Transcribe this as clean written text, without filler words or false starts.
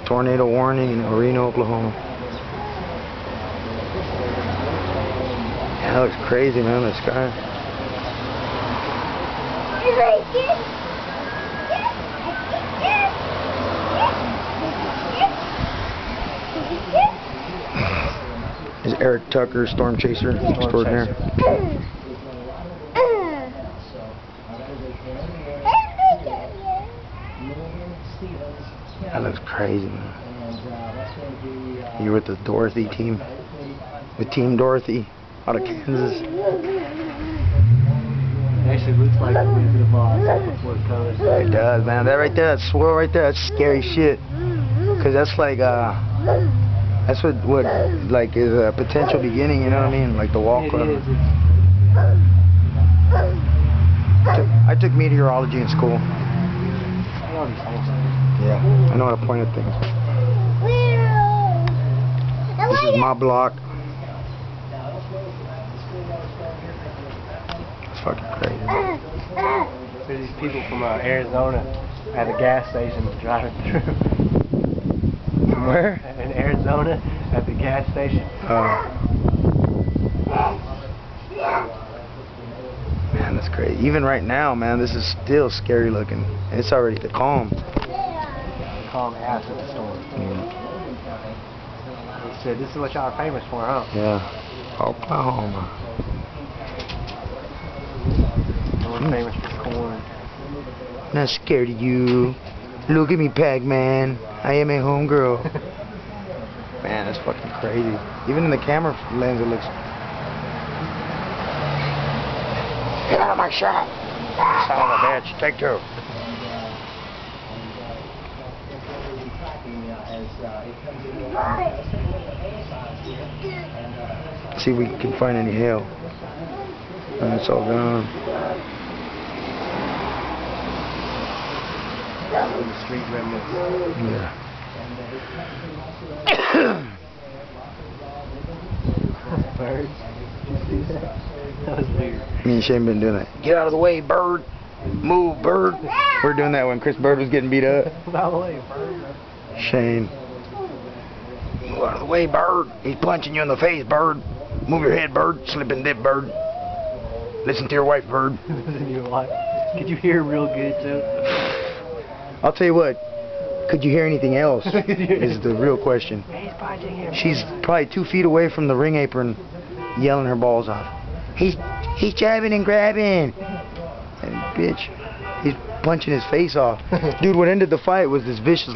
Tornado warning in Reno, Oklahoma. That looks crazy, man, the sky. Is Eric Tucker, Storm Chaser extraordinaire. That looks crazy, man. You're with the Dorothy team. With Team Dorothy out of Kansas. It actually looks like the Wizard of Oz before it comes. It does, man. That right there, that swirl right there, that's scary shit. Cause that's like that's what like is a potential beginning, you know what I mean? Like the wall cover. I took meteorology in school. Yeah, I know how to point at things. This is my block. It's fucking crazy. There's these people from Arizona at a gas station driving through. From where? In Arizona at the gas station. Man, that's crazy. Even right now, man, this is still scary looking. It's already the calm. Calm after the storm. He said, this is what y'all are famous for, huh? Yeah. Oklahoma. We're famous for corn. I'm not scared of you. Look at me, Pac-Man. I am a homegirl. Man, that's fucking crazy. Even in the camera lens, it looks... Get out of my shot! Son of a bitch. Take two. See if we can find any hail. And it's all gone. The street remnants. Yeah. Birds. Did you see that? That was weird. Me and Shane been doing that. Get out of the way, bird. Move, bird. We're doing that when Chris Bird was getting beat up. Out of the way, bird. Shane. Move out of the way, bird. He's punching you in the face, bird. Move your head, bird. Slip and dip, bird. Listen to your wife, bird. Listen to your wife. Could you hear real good, too? I'll tell you what. Could you hear anything else? Is the real question. He's punching him. She's probably 2 feet away from the ring apron, yelling her balls off. He's jabbing and grabbing. And bitch, he's punching his face off. Dude, what ended the fight was this vicious left.